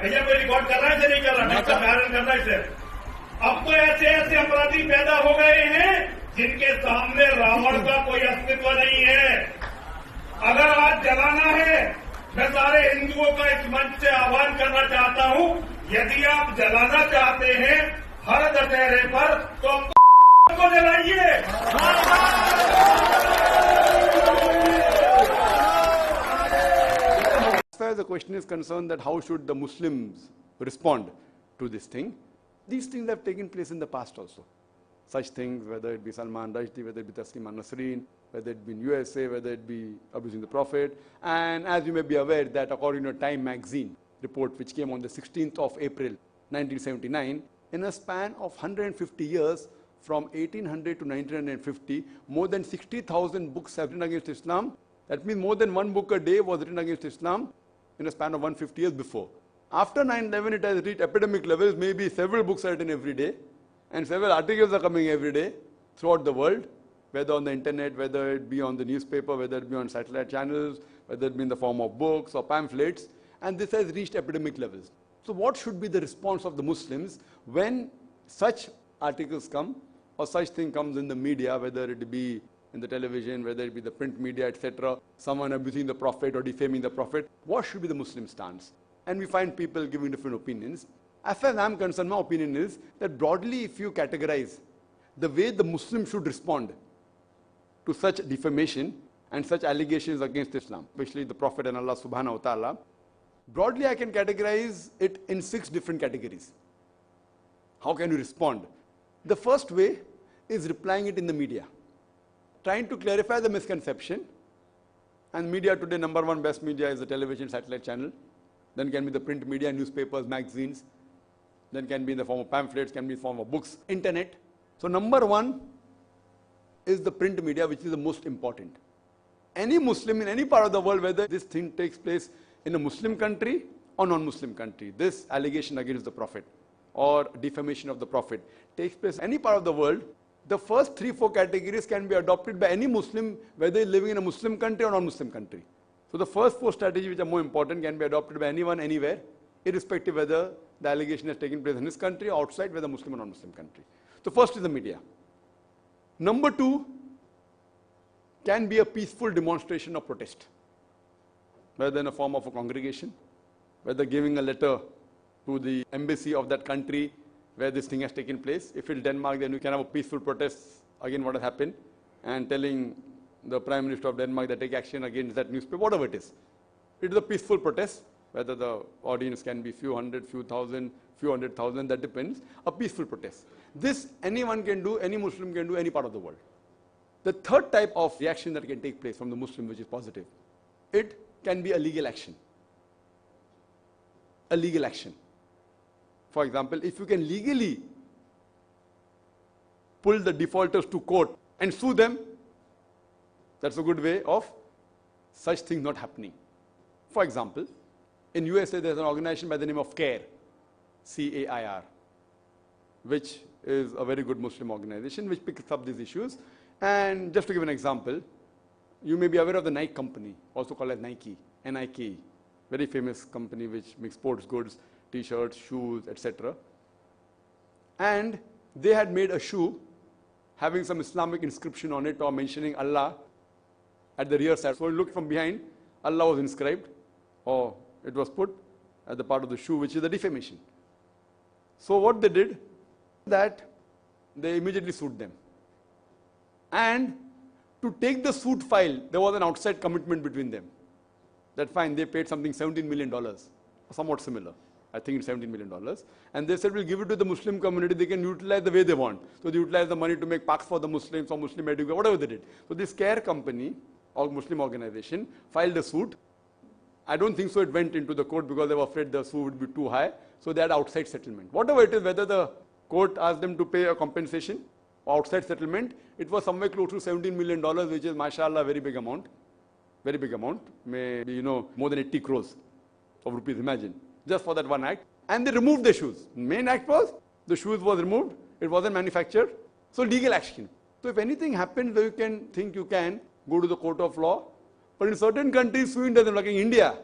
भैया कोई रिकॉर्ड कर रहा है या नहीं कर रहा? डॉक्टर वायरल कर रहा है इसे। अब तो ऐसे ऐसे अपराधी पैदा हो गए हैं जिनके सामने रावण का कोई अस्तित्व नहीं है। अगर आज जलाना है, मैं सारे हिंदुओं का इस मंच से आह्वान करना चाहता हूं, यदि आप जलाना चाहते हैं हर दशहरे पर तो को जलाइए। As far as the question is concerned that how should the Muslims respond to this thing, these things have taken place in the past also. Such things, whether it be Salman Rushdie, whether it be Taslima Nasreen, whether it be in USA, whether it be abusing the Prophet. And as you may be aware that according to a Time magazine report which came on the 16th of April 1979, in a span of 150 years, from 1800 to 1950, more than 60,000 books have written against Islam. That means more than one book a day was written against Islam in a span of 150 years before. After 9/11, it has reached epidemic levels. Maybe several books are written every day, and several articles are coming every day throughout the world, whether on the internet, whether it be on the newspaper, whether it be on satellite channels, whether it be in the form of books or pamphlets, and this has reached epidemic levels. So what should be the response of the Muslims when such articles come or such thing comes in the media, whether it be in the television, whether it be the print media, etc., someone abusing the Prophet or defaming the Prophet? What should be the Muslim stance? And we find people giving different opinions. As far as I'm concerned, my opinion is that broadly, if you categorize the way the Muslim should respond to such defamation and such allegations against Islam, especially the Prophet and Allah subhanahu wa ta'ala, broadly I can categorize it in 6 different categories. How can you respond? The first way is replying it in the media, trying to clarify the misconception. And media today, number one best media is the television, satellite channel. Then can be the print media, newspapers, magazines. Then can be in the form of pamphlets, can be in the form of books, internet. So number one is the print media, which is the most important. Any Muslim in any part of the world, whether this thing takes place in a Muslim country or non-Muslim country, this allegation against the Prophet or defamation of the Prophet takes place in any part of the world, the first 3-4 categories can be adopted by any Muslim, whether he's living in a Muslim country or non-Muslim country. So the first 4 strategies which are more important can be adopted by anyone, anywhere, irrespective whether the allegation has taken place in his country or outside, whether Muslim or non-Muslim country. So first is the media. Number 2 can be a peaceful demonstration of protest, whether in a form of a congregation, whether giving a letter to the embassy of that country where this thing has taken place. If it's Denmark, then you can have a peaceful protest against what has happened and telling the Prime Minister of Denmark that take action against that newspaper, whatever it is. It is a peaceful protest, whether the audience can be few hundred, few thousand, few 100,000, that depends. A peaceful protest. This anyone can do, any Muslim can do, any part of the world. The third type of reaction that can take place from the Muslim, which is positive, it can be a legal action. A legal action. For example, if you can legally pull the defaulters to court and sue them, that's a good way of such things not happening. For example, in USA there's an organization by the name of CAIR, C-A-I-R, which is a very good Muslim organization which picks up these issues. And just to give an example, you may be aware of the Nike company, also called as Nike, N-I-K-E, very famous company which makes sports goods, T-shirts, shoes, etc. And they had made a shoe having some Islamic inscription on it or mentioning Allah at the rear side. So you look from behind, Allah was inscribed, or it was put at the part of the shoe, which is the defamation. So what they did, that they immediately sued them. And to take the suit file, there was an outside commitment between them. That fine, they paid something $17 million, or somewhat similar. I think it's $17 million. And they said, we'll give it to the Muslim community. They can utilize the way they want. So they utilize the money to make parks for the Muslims or Muslim education, whatever they did. So this CARE company or Muslim organization filed a suit. I don't think so it went into the court because they were afraid the suit would be too high. So they had outside settlement. Whatever it is, whether the court asked them to pay a compensation or outside settlement, it was somewhere close to $17 million, which is, mashallah, a very big amount. Very big amount. Maybe, more than 80 crores of rupees, imagine. Just for that one act. And they removed the shoes. Main act was, the shoes was removed. It wasn't manufactured. So legal action. So if anything happens where you can think you can go to the court of law, but in certain countries suing doesn't, like in India,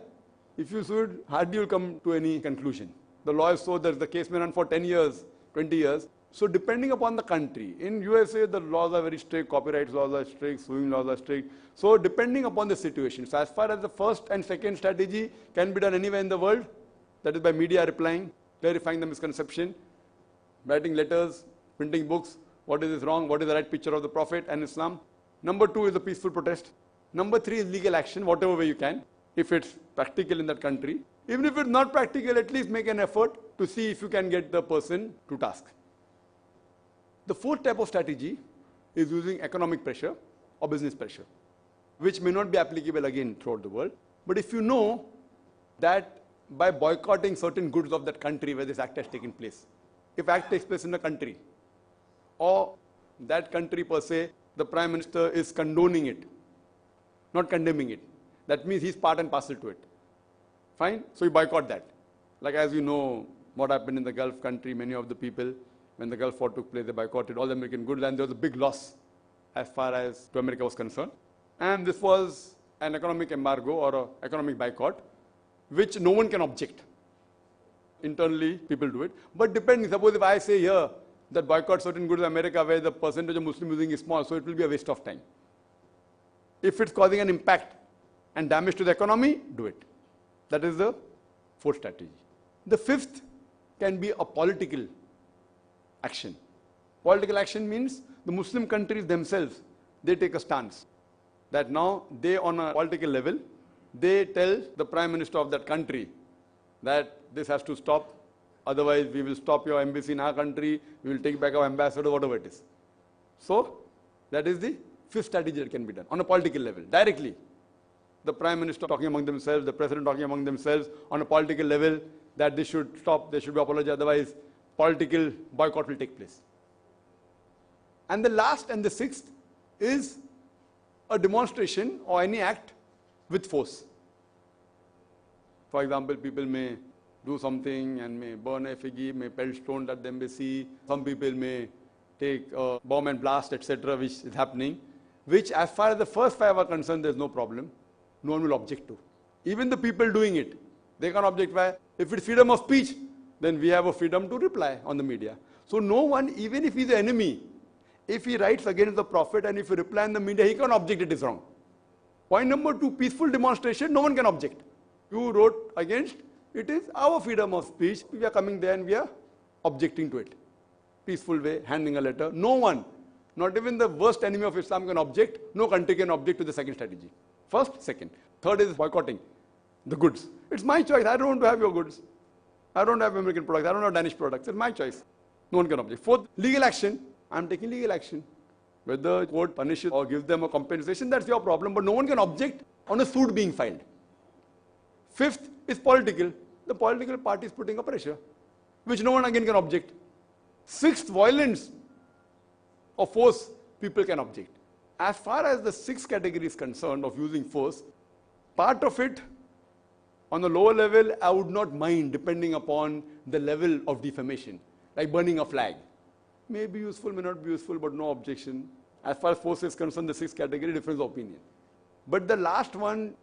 If you sue it, hardly you'll come to any conclusion. The law is so that the case may run for 10 years, 20 years. So depending upon the country, in USA the laws are very strict, copyright laws are strict, suing laws are strict. So depending upon the situation. So as far as the first and second strategy can be done anywhere in the world, that is by media replying, clarifying the misconception, writing letters, printing books, what is wrong, what is the right picture of the Prophet and Islam. Number 2 is the peaceful protest. Number 3 is legal action, whatever way you can, if it's practical in that country. Even if it's not practical, at least make an effort to see if you can get the person to task. The fourth type of strategy is using economic pressure or business pressure, which may not be applicable again throughout the world. But if you know that by boycotting certain goods of that country where this act has taken place, if act takes place in a country, or that country per se, the Prime Minister is condoning it, not condemning it, that means he's part and parcel to it. Fine? So you boycott that. Like as you know, what happened in the Gulf country, many of the people, when the Gulf War took place, they boycotted all the American goods, and there was a big loss as far as to America was concerned. And this was an economic embargo or an economic boycott, which no one can object. Internally, people do it. But depending, suppose if I say here that boycott certain goods in America where the percentage of Muslim using is small, so it will be a waste of time. If it's causing an impact and damage to the economy, do it. That is the fourth strategy. The fifth can be a political action. Political action means the Muslim countries themselves, they take a stance that now they on a political level, they tell the Prime Minister of that country that this has to stop, otherwise we will stop your embassy in our country, we will take back our ambassador, whatever it is. So that is the fifth strategy that can be done on a political level, directly. The Prime Minister talking among themselves, the President talking among themselves on a political level that this should stop, there should be apology, otherwise political boycott will take place. And the last and the sixth is a demonstration or any act with force. For example, people may do something and may burn effigy, may pelt stones at the embassy. Some people may take a bomb and blast, etc., which is happening, which as far as the first 5 are concerned, there's no problem. No one will object to. Even the people doing it, they can object. Why? If it's freedom of speech, then we have a freedom to reply on the media. So no one, even if he's the enemy, if he writes against the Prophet and if he reply in the media, he can object it is wrong. Point number 2, peaceful demonstration, no one can object. You wrote against, it is our freedom of speech. We are coming there and we are objecting to it. Peaceful way, handing a letter. No one, not even the worst enemy of Islam can object. No country can object to the second strategy. First, second. Third is boycotting the goods. It's my choice. I don't want to have your goods. I don't have American products. I don't have Danish products. It's my choice. No one can object. Fourth, legal action. I'm taking legal action. Whether the court punishes or gives them a compensation, that's your problem. But no one can object on a suit being filed. Fifth is political. The political party is putting a pressure, which no one again can object. Sixth, violence or force, people can object. As far as the sixth category is concerned of using force, part of it on the lower level, I would not mind depending upon the level of defamation, like burning a flag. May be useful, may not be useful, but no objection. As far as force is concerned, the sixth category, difference of opinion. But the last one,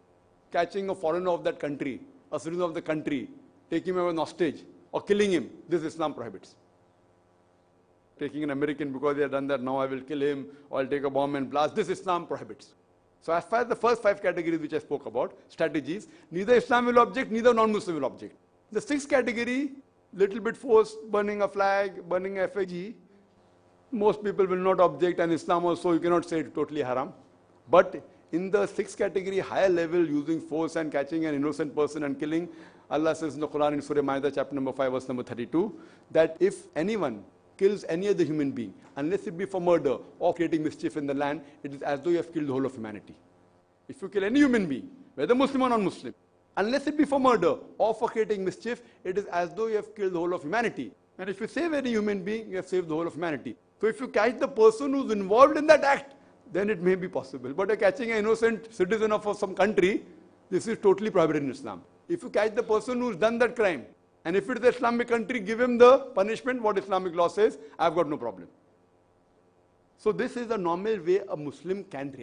catching a foreigner of that country, a citizen of the country, taking him away as hostage, or killing him, this Islam prohibits. Taking an American because they have done that, now I will kill him, or I'll take a bomb and blast, this Islam prohibits. So as far as the first 5 categories which I spoke about, strategies, neither Islam will object, neither non-Muslim will object. The sixth category, little bit force, burning a flag, burning a effigy, most people will not object, and Islam also, you cannot say it's totally haram. But in the sixth category, higher level, using force and catching an innocent person and killing, Allah says in the Quran in Surah Ma'idah, chapter number 5, verse number 32, that if anyone kills any other human being, unless it be for murder or creating mischief in the land, it is as though you have killed the whole of humanity. If you kill any human being, whether Muslim or non-Muslim, unless it be for murder or for creating mischief, it is as though you have killed the whole of humanity. And if you save any human being, you have saved the whole of humanity. So if you catch the person who's involved in that act, then it may be possible. But you're catching an innocent citizen of some country, this is totally prohibited in Islam. If you catch the person who's done that crime, and if it is an Islamic country, give him the punishment, what Islamic law says, I've got no problem. So this is the normal way a Muslim can react.